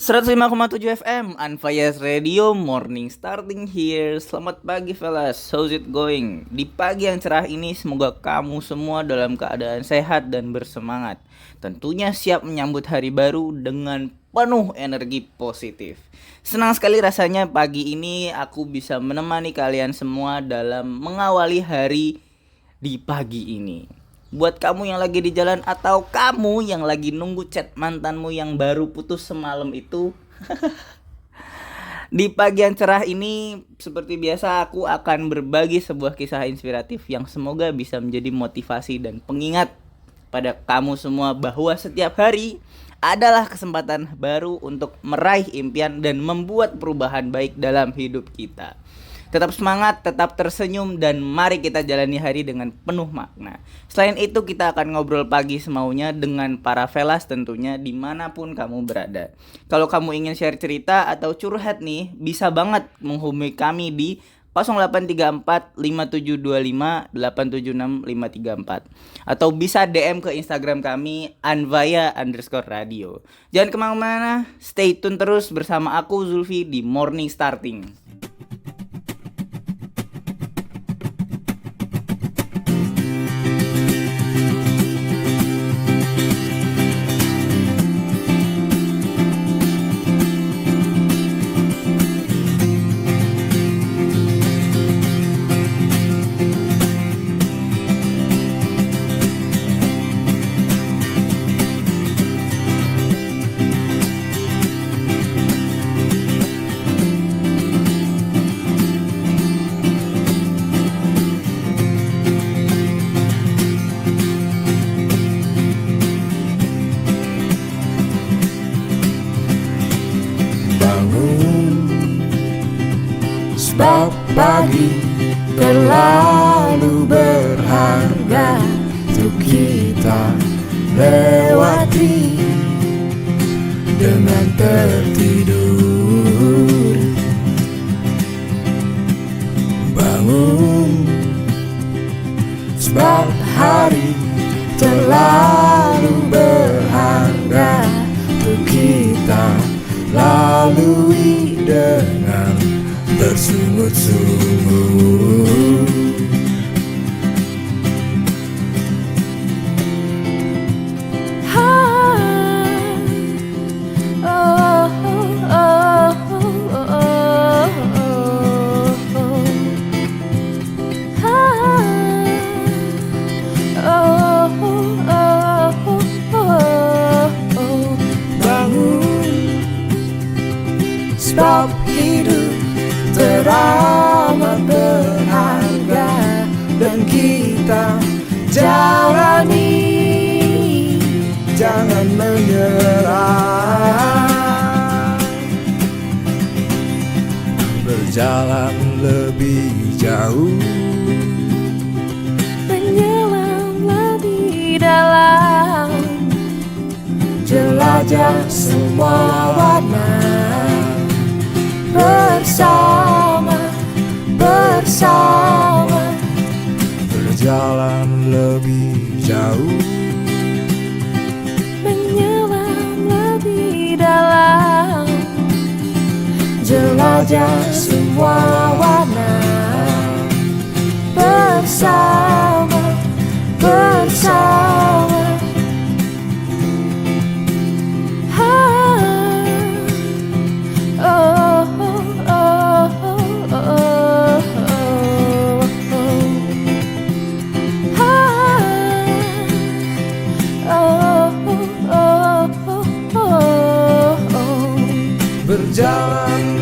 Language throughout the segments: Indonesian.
105,7 FM Unfires Radio Morning starting here. Selamat pagi fellas, how's it going? Di pagi yang cerah ini semoga kamu semua dalam keadaan sehat dan bersemangat. Tentunya siap menyambut hari baru dengan penuh energi positif. Senang sekali rasanya pagi ini aku bisa menemani kalian semua dalam mengawali hari di pagi ini. Buat kamu yang lagi di jalan atau kamu yang lagi nunggu chat mantanmu yang baru putus semalam itu, di pagi yang cerah ini seperti biasa aku akan berbagi sebuah kisah inspiratif yang semoga bisa menjadi motivasi dan pengingat pada kamu semua bahwa setiap hari adalah kesempatan baru untuk meraih impian dan membuat perubahan baik dalam hidup kita. Tetap semangat, tetap tersenyum, dan mari kita jalani hari dengan penuh makna. Selain itu kita akan ngobrol pagi semaunya dengan para velas tentunya dimanapun kamu berada. Kalau kamu ingin share cerita atau curhat nih, bisa banget menghubungi kami di 0834 5725 876 534 atau bisa DM ke Instagram kami anvaya_radio. Jangan kemana-mana, stay tune terus bersama aku Zulfi di Morning Starting. Sebab pagi terlalu berharga untuk kita lewati dengan tertidur. Bangun, sebab hari terlalu berharga untuk kita lalui dengan bersungut-sungut. Bangun, sebab hidup teramat berharga dan kita jalani, jangan menyerah. Berjalan lebih jauh, menyelam lebih dalam, jelajah semua warna. Bersama, berjalan lebih jauh, menyelam lebih dalam, jelajah semua warna. Bersama, berjalan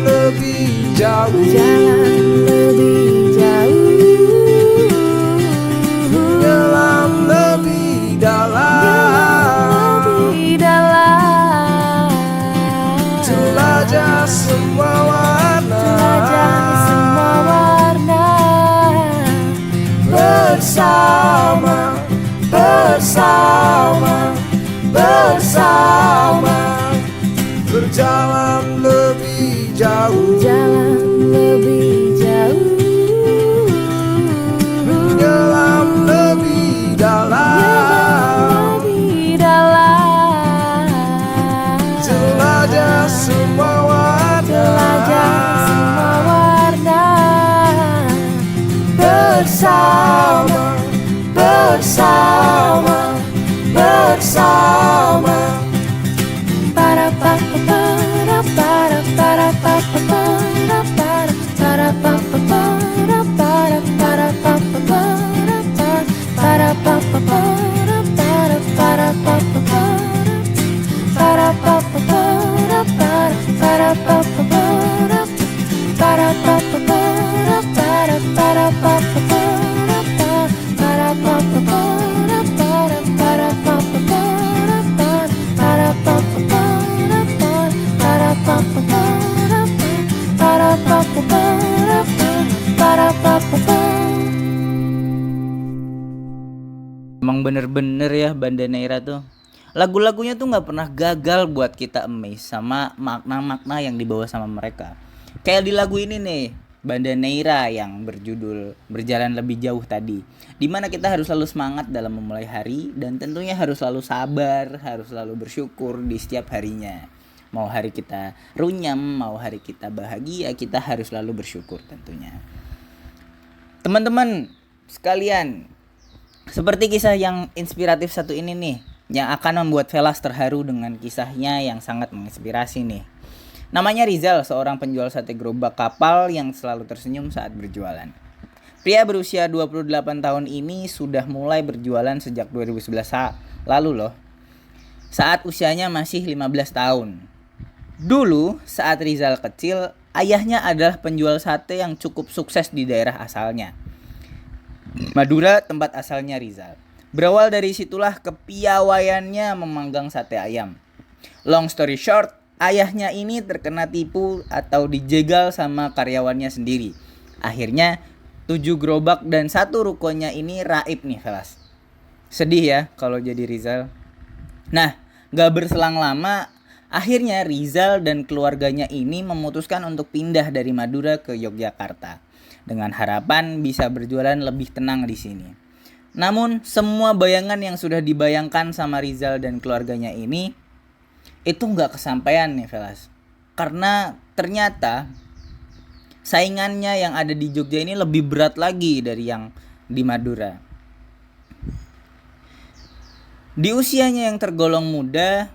lebih jauh, menyelam lebih dalam, jelajah semua warna. Bersama, berjalan lebih jauh, menyelam lebih dalam, jelajah semua bersama, bersama, bersama. Para pa pa para para para pa pa para para pa pa para para pa pa para pa pa para para pa pa para pa pa para pa pa para pa pa para pa pa para pa Emang bener-bener ya Banda Neira tuh lagu-lagunya tuh nggak pernah gagal buat kita amazed sama makna-makna yang dibawa sama mereka. Kayak di lagu ini nih, Banda Neira yang berjudul Berjalan Lebih Jauh tadi, dimana kita harus selalu semangat dalam memulai hari dan tentunya harus selalu sabar, harus selalu bersyukur di setiap harinya. Mau hari kita runyam, mau hari kita bahagia, kita harus selalu bersyukur tentunya. Teman-teman sekalian, seperti kisah yang inspiratif satu ini nih, yang akan membuat Velas terharu dengan kisahnya yang sangat menginspirasi nih. Namanya Rizal, seorang penjual sate gerobak kapal yang selalu tersenyum saat berjualan. Pria berusia 28 tahun ini sudah mulai berjualan sejak 2011 lalu loh. Saat usianya masih 15 tahun. Dulu saat Rizal kecil, ayahnya adalah penjual sate yang cukup sukses di daerah asalnya, Madura, tempat asalnya Rizal. Berawal dari situlah kepiawaiannya memanggang sate ayam. Long story short, ayahnya ini terkena tipu atau dijegal sama karyawannya sendiri. Akhirnya 7 gerobak dan 1 rukonya ini raib nih Velas. Sedih ya kalau jadi Rizal. Nah, gak berselang lama, akhirnya Rizal dan keluarganya ini memutuskan untuk pindah dari Madura ke Yogyakarta dengan harapan bisa berjualan lebih tenang di sini. Namun semua bayangan yang sudah dibayangkan sama Rizal dan keluarganya ini itu nggak kesampaian nih Velas. Karena ternyata saingannya yang ada di Jogja ini lebih berat lagi dari yang di Madura. Di usianya yang tergolong muda,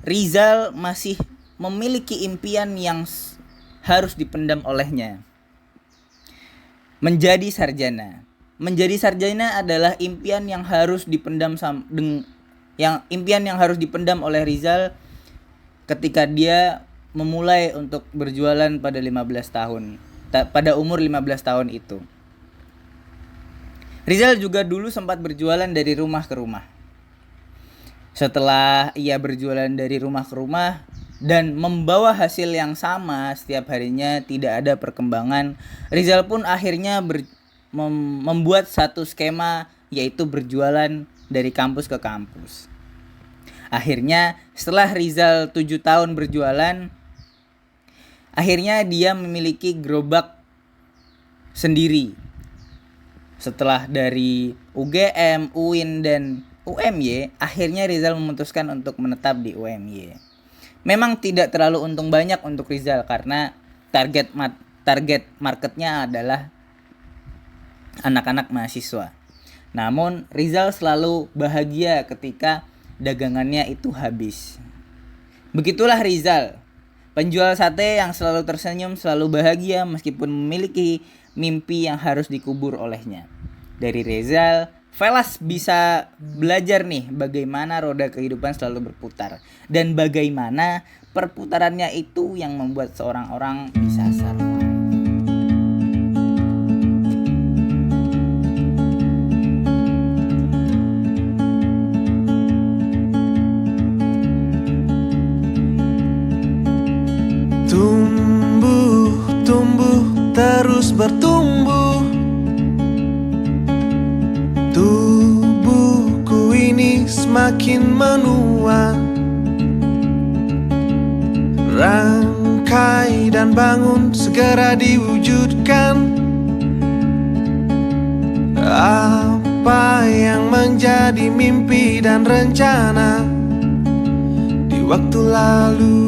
Rizal masih memiliki impian yang harus dipendam olehnya. Menjadi sarjana. Menjadi sarjana adalah impian yang harus dipendam oleh Rizal ketika dia memulai untuk berjualan pada 15 tahun. Pada umur 15 tahun itu. Rizal juga dulu sempat berjualan dari rumah ke rumah. Setelah ia berjualan dari rumah ke rumah dan membawa hasil yang sama setiap harinya, tidak ada perkembangan, Rizal pun akhirnya membuat satu skema, yaitu berjualan dari kampus ke kampus. Akhirnya setelah Rizal 7 tahun berjualan, akhirnya dia memiliki gerobak sendiri. Setelah dari UGM, UIN, dan UMY, akhirnya Rizal memutuskan untuk menetap di UMY. Memang tidak terlalu untung banyak untuk Rizal karena target marketnya adalah anak-anak mahasiswa. Namun Rizal selalu bahagia ketika dagangannya itu habis. Begitulah Rizal, penjual sate yang selalu tersenyum, selalu bahagia meskipun memiliki mimpi yang harus dikubur olehnya. Dari Rizal, Velas bisa belajar nih bagaimana roda kehidupan selalu berputar dan bagaimana perputarannya itu yang membuat seorang orang bisa survive. Tumbuh terus bertumbuh. Tubuhku ini semakin menua. Rangkai dan bangun segera diwujudkan. Apa yang menjadi mimpi dan rencana di waktu lalu.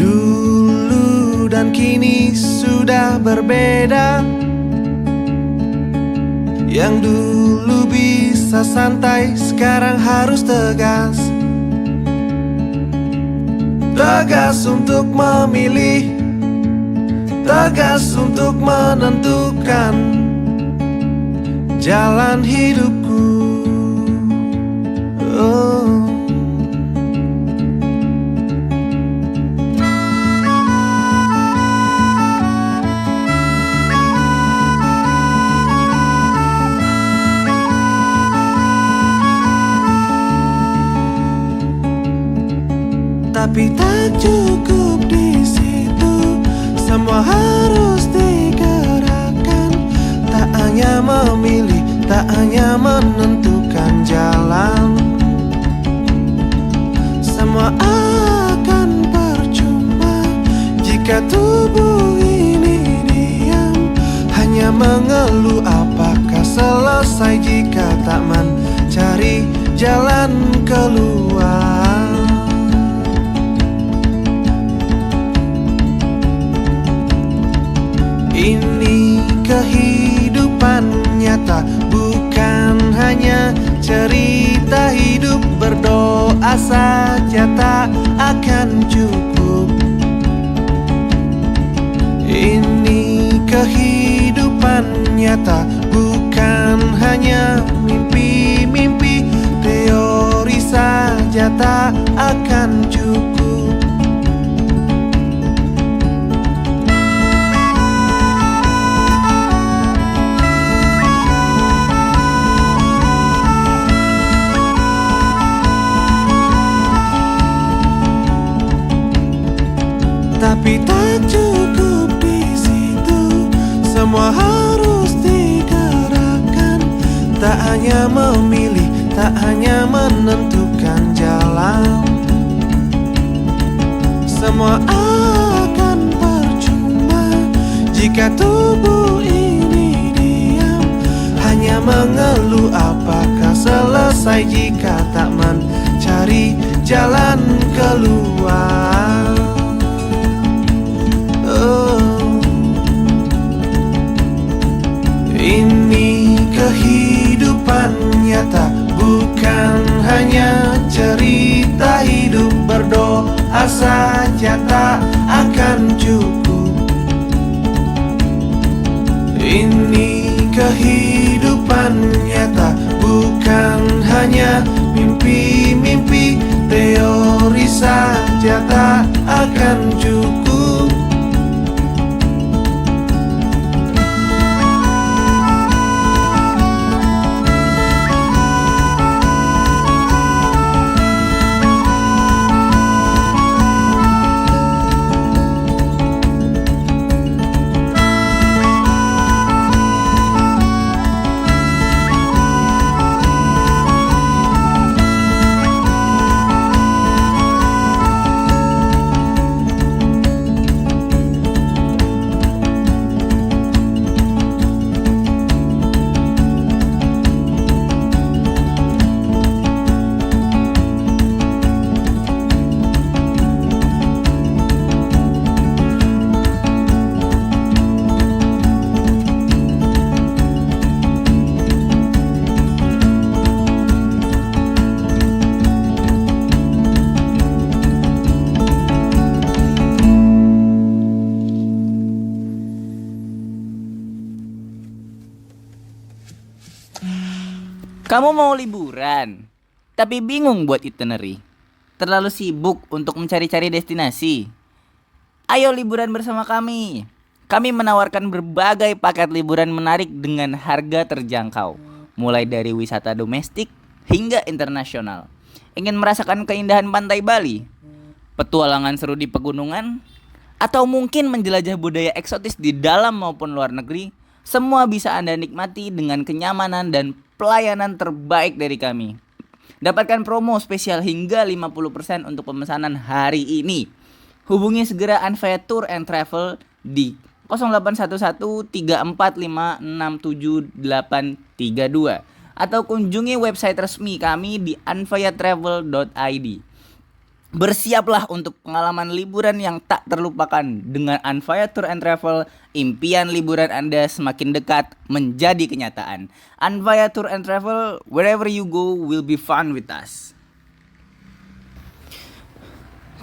Dulu berbeda. Yang dulu bisa santai, sekarang harus tegas. Tegas untuk memilih, tegas untuk menentukan jalan hidupku. Oh. Tapi tak cukup di situ, semua harus digerakkan. Tak hanya memilih, tak hanya menentukan jalan. Semua akan percuma jika tubuh ini diam, hanya mengeluh. Apakah selesai jika tak mencari jalan keluar? Ini kehidupan nyata, bukan hanya cerita hidup. Berdoa saja tak akan cukup. Ini kehidupan nyata, bukan hanya mimpi-mimpi. Teori saja tak akan cukup. Tapi tak cukup di situ, semua harus digerakkan. Tak hanya memilih, tak hanya menentukan jalan. Semua akan percuma jika tubuh ini diam, hanya mengeluh. Apakah selesai jika tak mencari jalan keluar? Ini kehidupan nyata, bukan hanya cerita hidup. Berdoa saja tak akan cukup. Ini kehidupan nyata, bukan hanya mimpi-mimpi. Teori saja tak akan cukup. Kamu mau liburan, tapi bingung buat itinerary. Terlalu sibuk untuk mencari-cari destinasi. Ayo liburan bersama kami. Kami menawarkan berbagai paket liburan menarik dengan harga terjangkau. Mulai dari wisata domestik hingga internasional. Ingin merasakan keindahan pantai Bali? Petualangan seru di pegunungan? Atau mungkin menjelajah budaya eksotis di dalam maupun luar negeri? Semua bisa Anda nikmati dengan kenyamanan dan pelayanan terbaik dari kami. Dapatkan promo spesial hingga 50% untuk pemesanan hari ini. Hubungi segera Anfaya Tour and Travel di 081135678832 atau kunjungi website resmi kami di anfayatravel.id. Bersiaplah untuk pengalaman liburan yang tak terlupakan dengan Anfaya Tour and Travel impian liburan Anda semakin dekat menjadi kenyataan. Anvaya Tour and Travel, wherever you go will be fun with us.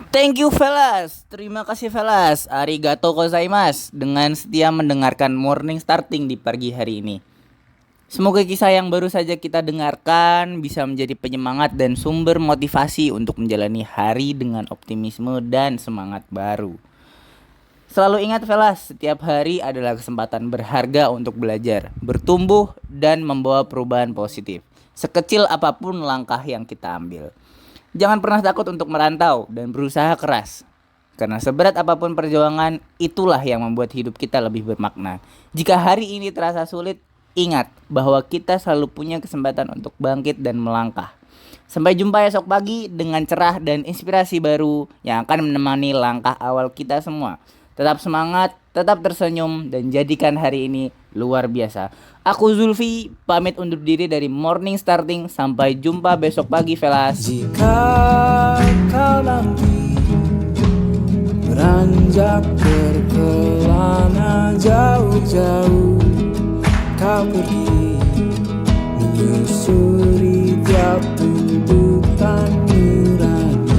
Thank you fellas, terima kasih fellas, arigato gozaimasu dengan setia mendengarkan Morning Starting di pagi hari ini. Semoga kisah yang baru saja kita dengarkan bisa menjadi penyemangat dan sumber motivasi untuk menjalani hari dengan optimisme dan semangat baru. Selalu ingat fellas, setiap hari adalah kesempatan berharga untuk belajar, bertumbuh, dan membawa perubahan positif. Sekecil apapun langkah yang kita ambil. Jangan pernah takut untuk merantau dan berusaha keras. Karena seberat apapun perjuangan, itulah yang membuat hidup kita lebih bermakna. Jika hari ini terasa sulit, ingat bahwa kita selalu punya kesempatan untuk bangkit dan melangkah. Sampai jumpa esok pagi dengan cerah dan inspirasi baru yang akan menemani langkah awal kita semua. Tetap semangat, tetap tersenyum, dan jadikan hari ini luar biasa. Aku Zulfi, pamit undur diri dari Morning Starting. Sampai jumpa besok pagi, fellas. Jika kau nanti beranjak berkelana jauh-jauh, kau pergi menyusuri tiap tuntutan nurani.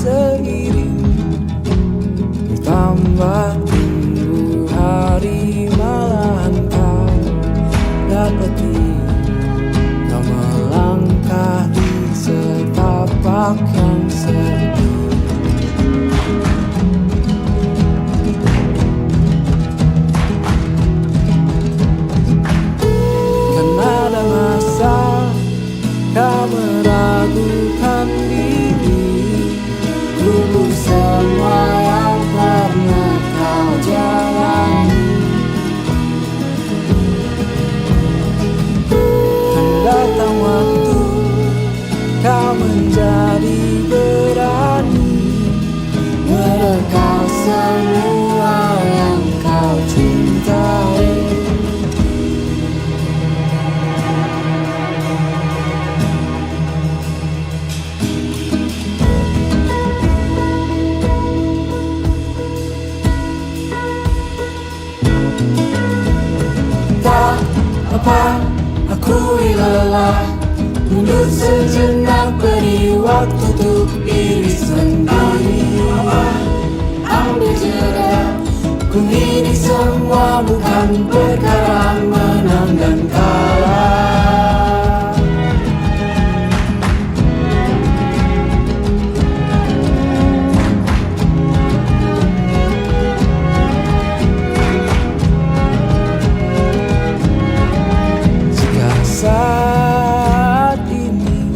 Seiring bertambah tunggu hari, malahan kau dapati kau melangkah di setapak yang sepi. Kan ada masa kau meragukan diri, dulu semua yang pernah kau jalani. Kan datang waktu kau menjadi berani, merekam semua yang kau cintai. Akui lelah, mundur sejenak, beri waktu untuk diri sendiri. Ambil jeda, ku ini semua bukan perkara menang dan kalah. Saat ini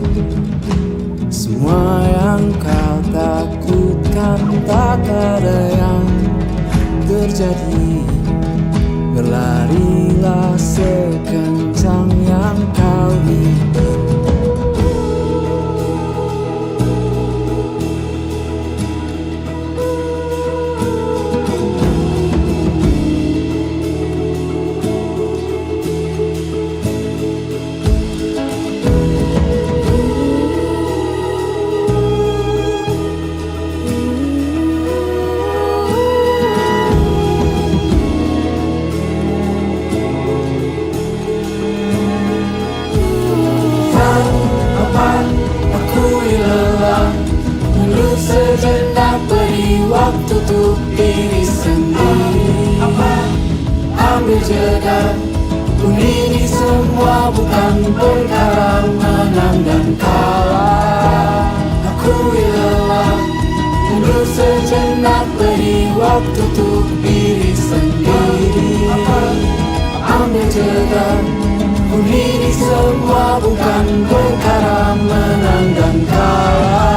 semua yang kau takutkan tak ada yang terjadi. Berlarilah sekencang yang kau ingin. Sejenak, beri waktu untuk diri sendiri. Ambil jeda, pun ini semua bukan perkara menang dan kalah. Akui lelah, mundur sejenak, beri waktu untuk diri sendiri. Ambil jeda, pun ini semua bukan perkara menang dan kalah.